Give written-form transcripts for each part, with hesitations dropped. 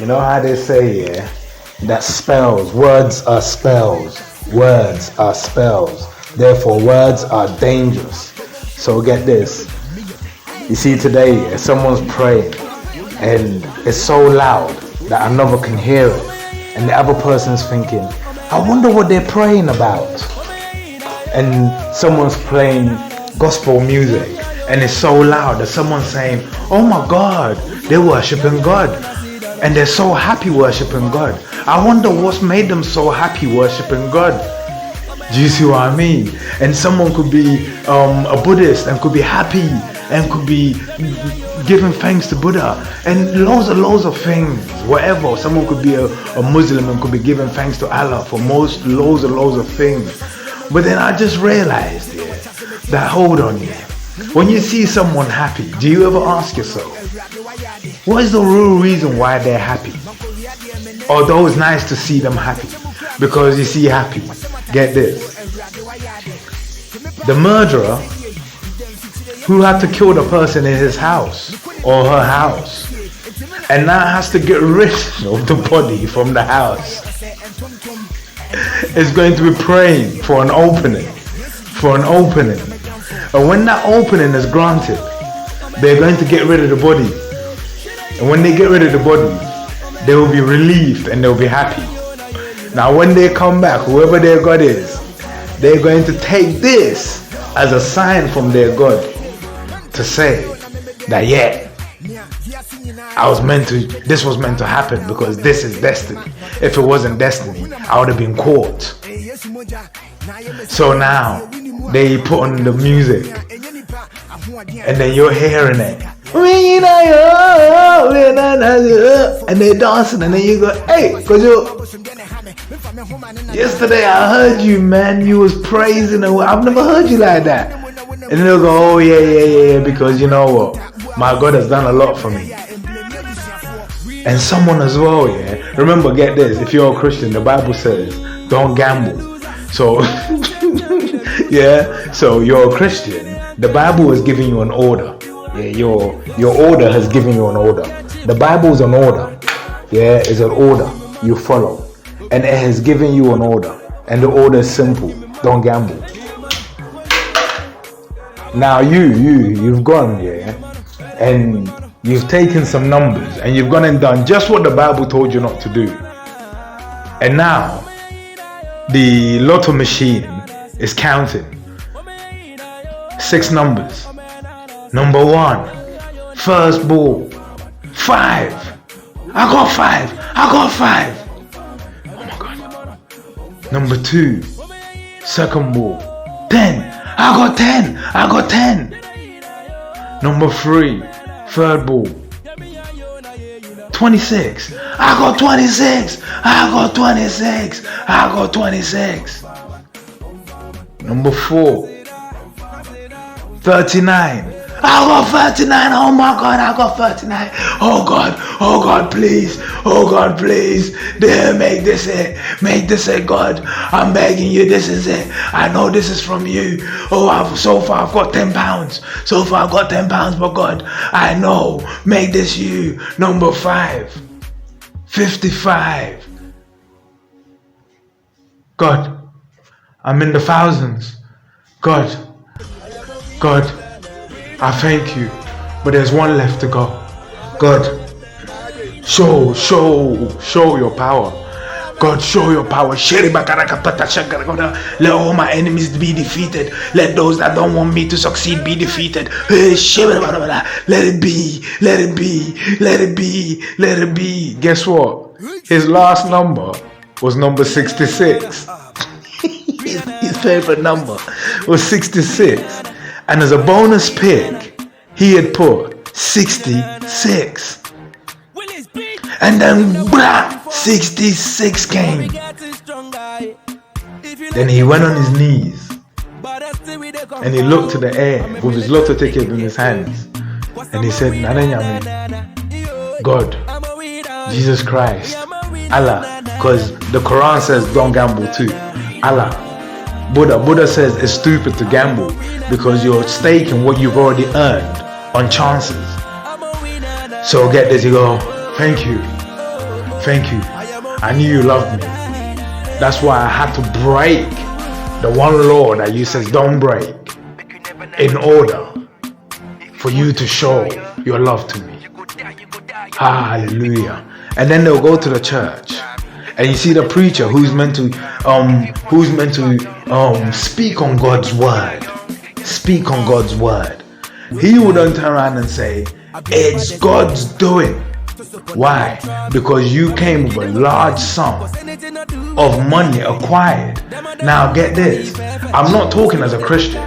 You know how they say, yeah, that words are spells. Words are spells. Therefore, words are dangerous. So get this. You see today, yeah, someone's praying and it's so loud that another can hear it. And the other person's thinking, I wonder what they're praying about. And someone's playing gospel music and it's so loud that someone's saying, oh my God, they're worshiping God. And they're so happy worshiping God. I wonder what's made them so happy worshiping God. Do you see what I mean? And someone could be a Buddhist and could be happy and could be giving thanks to Buddha and loads of things, whatever. Someone could be a Muslim and could be giving thanks to Allah for loads of things. But then I just realized, yeah, that hold on, yeah. When you see someone happy, do you ever ask yourself, what is the real reason why they're happy? Although it's nice to see them happy, because you see happy. Get this. The murderer who had to kill the person in his house or her house and now has to get rid of the body from the house is going to be praying for an opening. And when that opening is granted, they're going to get rid of the body. And when they get rid of the body, they will be relieved and they'll be happy. Now when they come back, whoever their God is, they're going to take this as a sign from their God to say that, yeah, this was meant to happen because this is destiny. If it wasn't destiny, I would have been caught. So now they put on the music and then you're hearing it. And they're dancing and then you go, hey, cause yesterday I heard you, man, you was praising and I've never heard you like that. And then they'll go, oh yeah, because you know what, my God has done a lot for me. And someone as well, yeah, remember, get this, if you're a Christian, the Bible says don't gamble. So yeah, so you're a Christian, the Bible is giving you an order. Yeah, your order has given you an order. The Bible is an order. Yeah, it's an order you follow. And it has given you an order. And the order is simple. Don't gamble. Now you've gone, yeah, and you've taken some numbers and you've gone and done just what the Bible told you not to do. And now the lotto machine is counting 6 numbers. Number 1, first ball, 5. I got 5. Oh my God. Number 2, second ball, 10. I got 10. Number 3, third ball, 26. I got 26. Number 4, 39. I got 39. Oh my God, I got 39. Oh God, please. There, make this it, God. I'm begging you, this is it. I know this is from you. So far I've got 10 pounds. But God, I know, make this you. Number 5, 55. God, I'm in the thousands. God, I thank you, but there's one left to go. God, show your power. God, show your power. Let all my enemies be defeated. Let those that don't want me to succeed be defeated. Let it be. Guess what? His last number was number 66. His favorite number was 66. And as a bonus pick, he had put 66. And then 66 came. Then he went on his knees and he looked to the air with his lotto ticket in his hands. And he said, God, Jesus Christ, Allah, because the Quran says don't gamble too. Allah, Buddha says it's stupid to gamble because you're staking what you've already earned on chances. So get this, you go, thank you. Thank you. I knew you loved me. That's why I had to break the one law that you says don't break in order for you to show your love to me. Hallelujah. And then they'll go to the church, and you see the preacher who's meant to speak on God's word. Speak on God's word. He wouldn't turn around and say, it's God's doing. Why? Because you came with a large sum of money acquired. Now get this. I'm not talking as a Christian.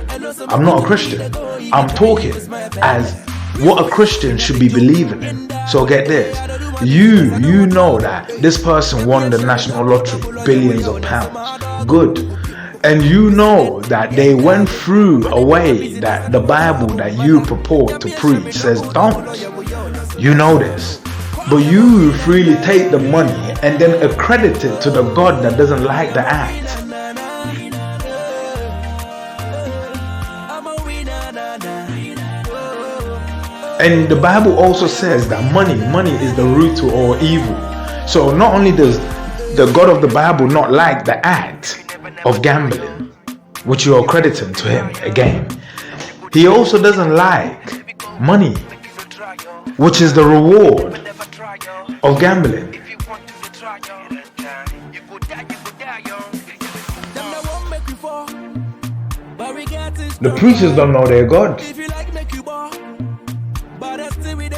I'm not a Christian. I'm talking as what a Christian should be believing in. So get this. You know that this person won the national lottery, billions of pounds. Good. And you know that they went through a way that the Bible that you purport to preach says don't. You know this. But you freely take the money and then accredit it to the God that doesn't like the act. And the Bible also says that money is the root to all evil. So not only does the God of the Bible not like the act of gambling, which you are crediting to him again, he also doesn't like money, which is the reward of gambling. The preachers don't know their God.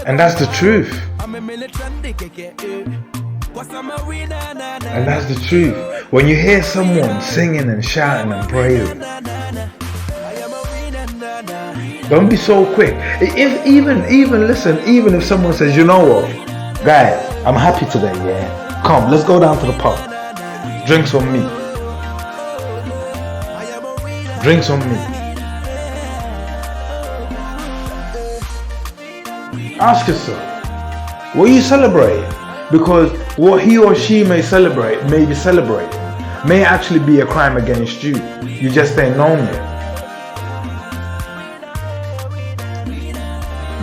And that's the truth. And that's the truth. When you hear someone singing and shouting and praising, don't be so quick. Even if someone says, you know what, guys, I'm happy today, yeah. Come, let's go down to the pub. Drinks on me. Drinks on me. Ask yourself, what are you celebrating? Because what he or she may be celebrating, may actually be a crime against you. You just ain't known yet.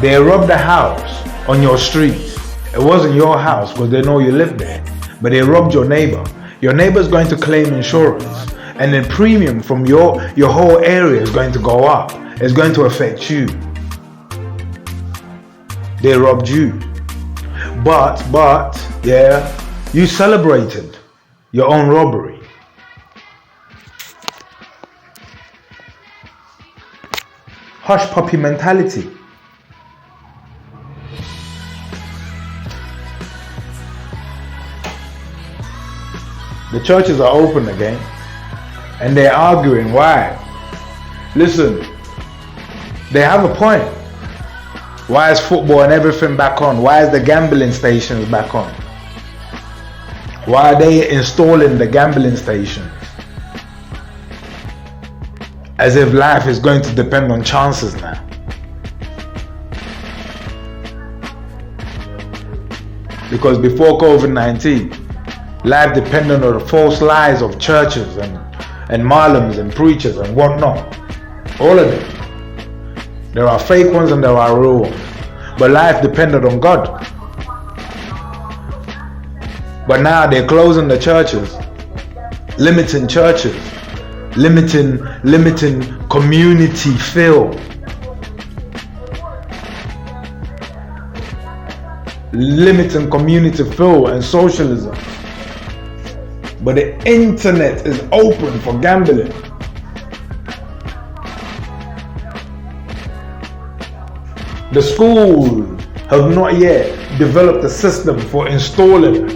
They robbed the house on your street. It wasn't your house because they know you live there. But they robbed your neighbor. Your neighbor's going to claim insurance. And the premium from your whole area is going to go up. It's going to affect you. They robbed you. But, yeah, you celebrated your own robbery. Hush puppy mentality. The churches are open again, and they're arguing why. Listen, they have a point. Why is football and everything back on? Why is the gambling stations back on? Why are they installing the gambling stations? As if life is going to depend on chances now. Because before COVID-19, life depended on the false lies of churches and malams and preachers and whatnot. All of them. There are fake ones and there are real ones. But life depended on God. But now they're closing the churches, limiting churches, limiting community feel, limiting community feel and socialism. But the internet is open for gambling. The schools have not yet developed a system for installing.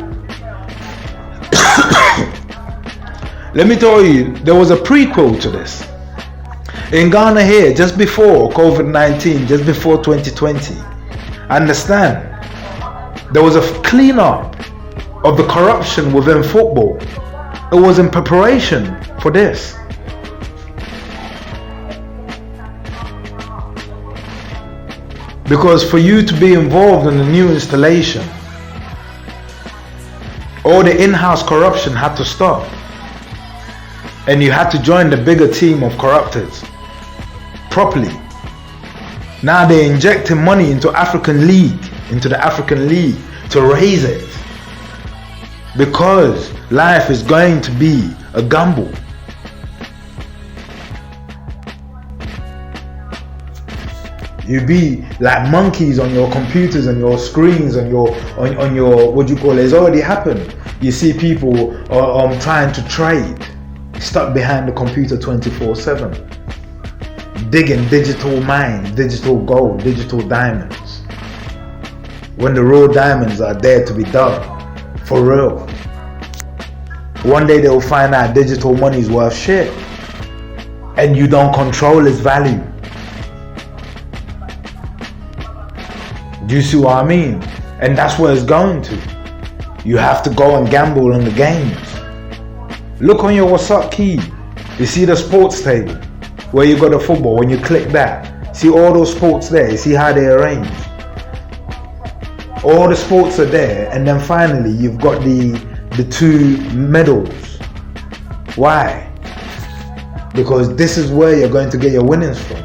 Let me tell you, there was a prequel to this. In Ghana here, just before COVID-19, just before 2020, understand, there was a cleanup of the corruption within football. It was in preparation for this. Because for you to be involved in a new installation, all the in-house corruption had to stop. And you had to join the bigger team of corruptors properly. Now they're injecting money into the African League to raise it. Because life is going to be a gamble. You be like monkeys on your computers and your screens and on your what do you call it? It's already happened. You see people trying to trade, stuck behind the computer 24/7, digging digital mines, digital gold, digital diamonds. When the raw diamonds are there to be dug, for real. One day they'll find out digital money is worth shit, and you don't control its value. Do you see what I mean? And that's where it's going to. You have to go and gamble on the games. Look on your WhatsApp key. You see the sports table where you got the football. When you click that, see all those sports there. You see how they arrange. All the sports are there, and then finally you've got the two medals. Why? Because this is where you're going to get your winnings from.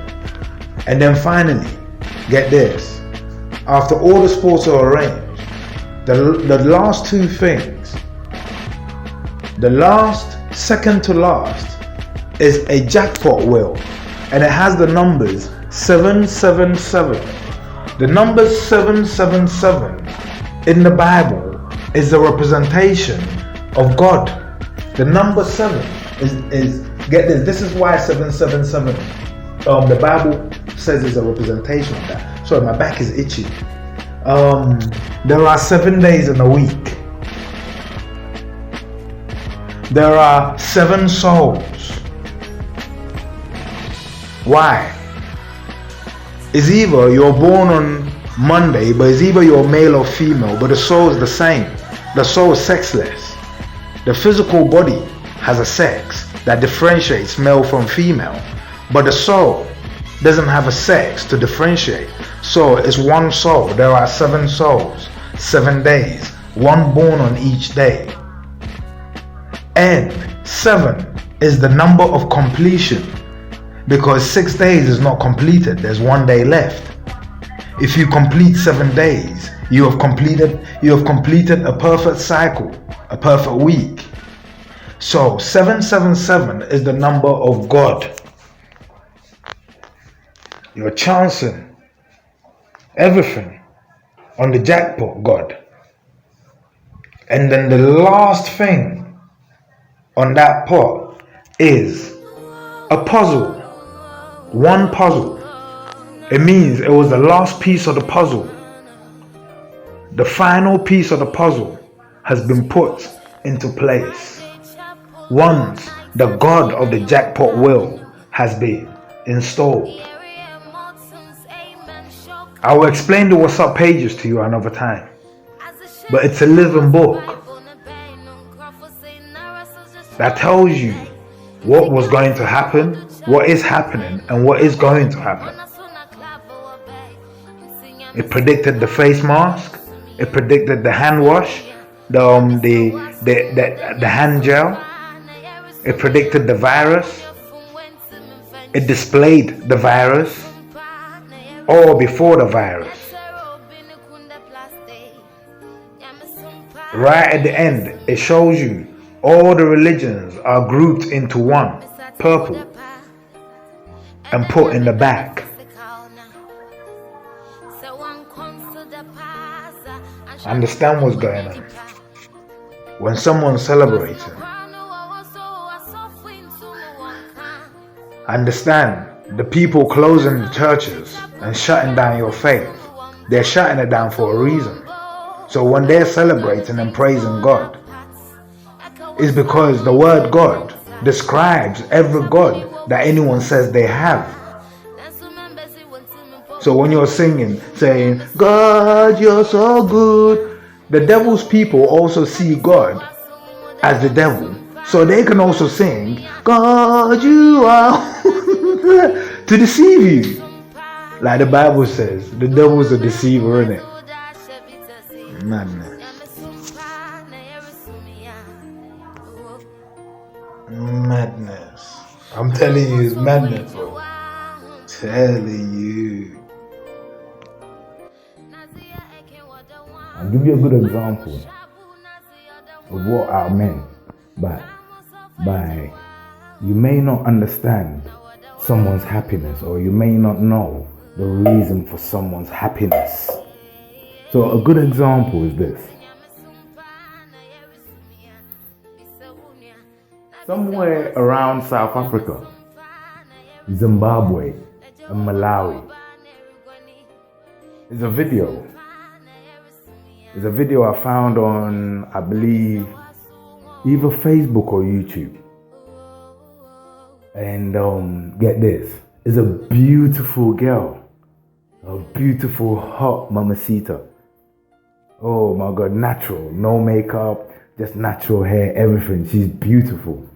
And then finally, get this. After all the sports are arranged, the last two things, the last, second to last, is a jackpot wheel, and it has the numbers 777. The number 777 in the Bible is the representation of God. The number 7 is get this. This is why 777. The Bible says is a representation of that. Sorry, my back is itchy. There are 7 days in a week. There are 7 souls. Why? It's either you're born on Monday, but it's either you're male or female, but the soul is the same. The soul is sexless. The physical body has a sex that differentiates male from female, but the soul doesn't have a sex to differentiate. So it's one soul. There are 7 souls, 7 days, one born on each day. And 7 is the number of completion, because 6 days is not completed. There's 1 day left. If you complete 7 days, you have completed a perfect cycle, a perfect week. So 777 is the number of God. You're chancing everything on the jackpot, God. And then the last thing on that pot is a puzzle. One puzzle. It means it was the last piece of the puzzle. The final piece of the puzzle has been put into place. Once the God of the jackpot wheel has been installed. I will explain the WhatsApp pages to you another time. But it's a living book that tells you what was going to happen, what is happening, and what is going to happen. It predicted the face mask. It predicted the hand wash, the hand gel. It predicted the virus. It displayed the virus. Or before the virus. Right at the end, it shows you all the religions are grouped into one, purple, and put in the back. Understand what's going on. When someone's celebrating, understand the people closing the churches and shutting down your faith, they're shutting it down for a reason. So when they're celebrating and praising God, it's because the word God describes every God that anyone says they have. So when you're singing, saying, God, you're so good, the devil's people also see God as the devil. So they can also sing, God, you are to deceive you. Like the Bible says, the devil's a deceiver, isn't it? Madness. Madness. I'm telling you, it's madness, bro. Telling you. I'll give you a good example. of what I meant by you may not understand someone's happiness, or you may not know the reason for someone's happiness. So a good example is this. Somewhere around South Africa, Zimbabwe, and Malawi, there's a video. There's a video I found on, I believe, either Facebook or YouTube. And get this, it's a beautiful girl, a beautiful hot mamacita. Oh my God, natural, no makeup, just natural hair, everything. She's beautiful.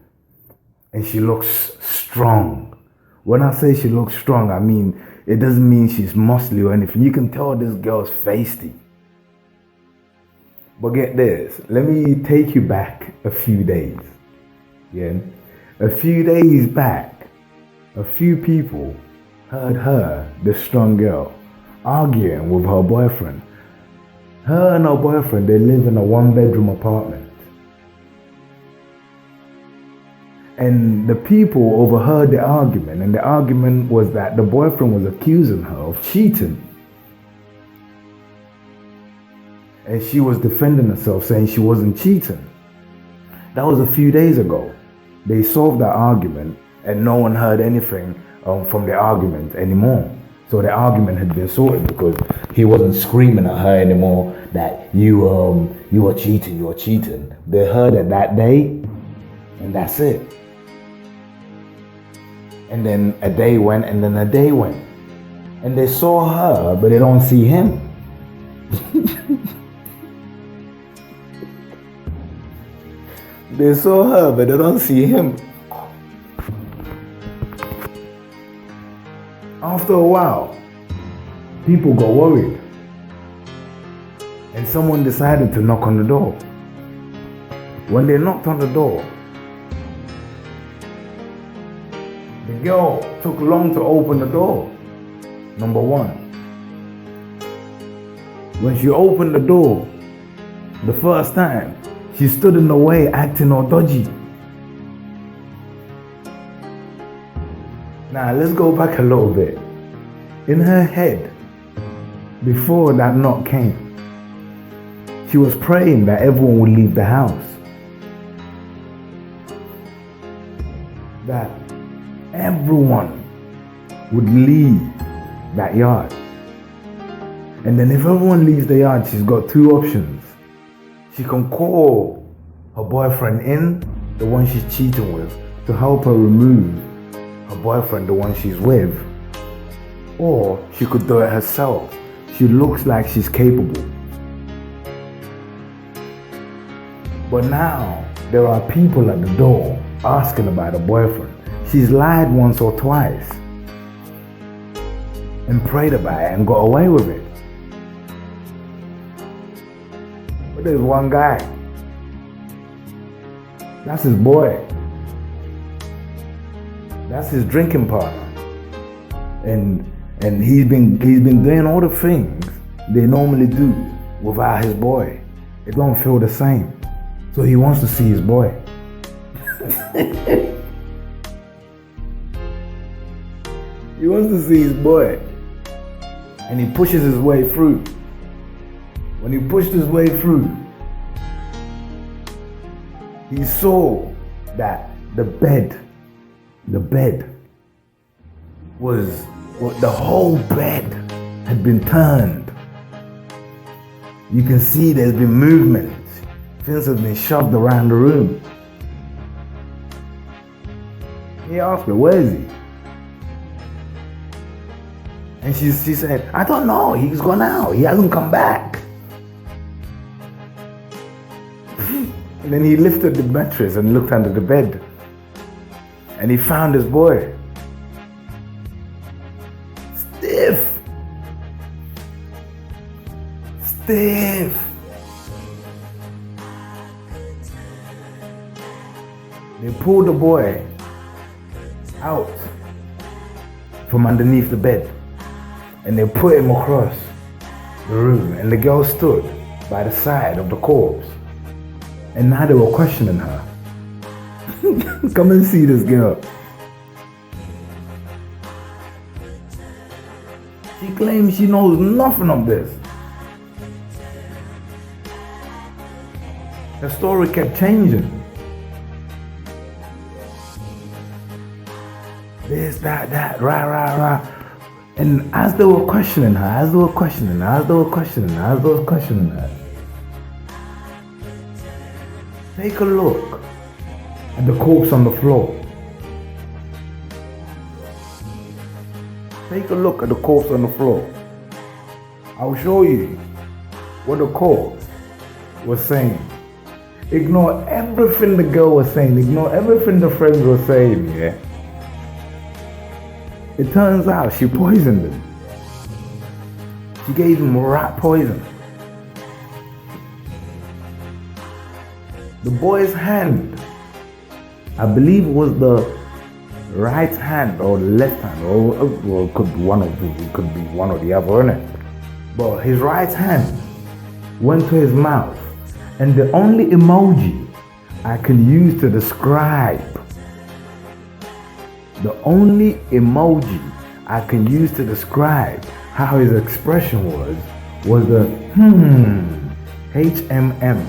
And she looks strong. When I say she looks strong, I mean, it doesn't mean she's muscly or anything. You can tell this girl's feisty. But get this, let me take you back a few days. Yeah. A few days back, a few people heard her, the strong girl, arguing with her boyfriend. Her and her boyfriend, they live in a 1-bedroom apartment. And the people overheard the argument, and the argument was that the boyfriend was accusing her of cheating. And she was defending herself, saying she wasn't cheating. That was a few days ago. They solved that argument, and no one heard anything from the argument anymore. So the argument had been sorted because he wasn't screaming at her anymore that you are cheating. They heard it that day, and that's it. And then a day went, and then a day went. And they saw her, but they don't see him. They saw her, but they don't see him. After a while, people got worried. And someone decided to knock on the door. When they knocked on the door, the girl took long to open the door. Number one. When she opened the door, the first time, she stood in the way acting all dodgy. Now let's go back a little bit. In her head, before that knock came, she was praying that everyone would leave the house. That everyone would leave that yard. And then if everyone leaves the yard, she's got two options. She can call her boyfriend in, the one she's cheating with, to help her remove her boyfriend, the one she's with. Or she could do it herself. She looks like she's capable. But now, there are people at the door asking about her boyfriend. She's lied once or twice and prayed about it and got away with it. But there's one guy. That's his boy. That's his drinking partner. And he's been doing all the things they normally do without his boy. It don't feel the same. So he wants to see his boy. He wants to see his boy. And he pushes his way through. When he pushed his way through, he saw that the bed was, the whole bed had been turned. You can see there's been movement. Things have been shoved around the room. He asked me, where is he? And she said, I don't know, he's gone out, he hasn't come back. And then he lifted the mattress and looked under the bed. And he found his boy. Stiff. They pulled the boy out from underneath the bed. And they put him across the room. And the girl stood by the side of the corpse. And now they were questioning her. Come and see this girl. She claims she knows nothing of this. The story kept changing. This, that, rah. And as they were questioning her, take a look at the corpse on the floor. Take a look at the corpse on the floor. I'll show you what the corpse was saying. Ignore everything the girl was saying. Ignore everything the friends were saying, yeah? It turns out she poisoned him. She gave him rat poison. The boy's hand, I believe it was the right hand or left hand, or it could be one or the other, innit? But his right hand went to his mouth, and the only emoji I can use to describe, how his expression was the HMM.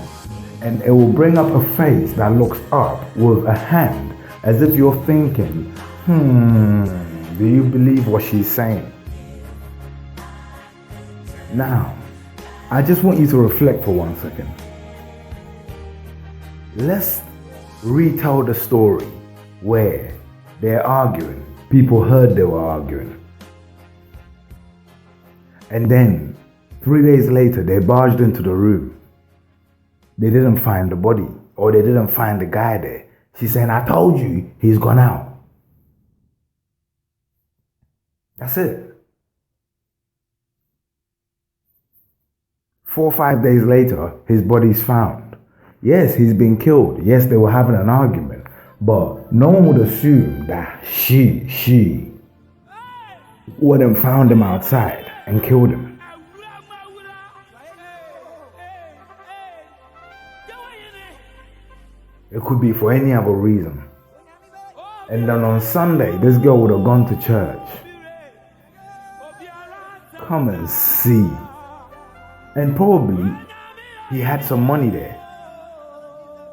And it will bring up a face that looks up with a hand, as if you're thinking, do you believe what she's saying? Now, I just want you to reflect for 1 second. Let's retell the story where they're arguing. People heard they were arguing. And then, 3 days later, they barged into the room. They didn't find the body, or they didn't find the guy there. She's saying, I told you, he's gone out. That's it. 4 or 5 days later, his body's found. Yes, he's been killed. Yes, they were having an argument. But no one would assume that she would have found him outside and killed him. It could be for any other reason. And then on Sunday, this girl would have gone to church. Come and see. And probably he had some money there.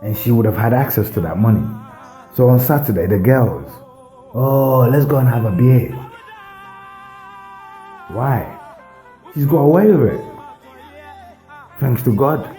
And she would have had access to that money. So on Saturday, the girls, let's go and have a beer. Why? She's got away with it. Thanks to God.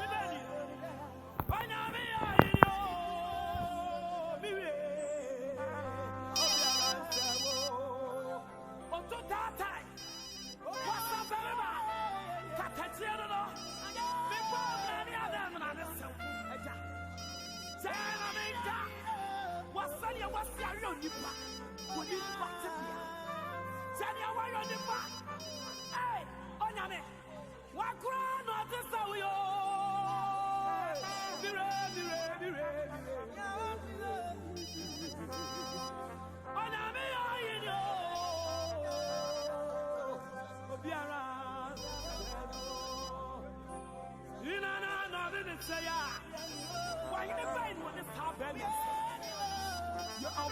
You're a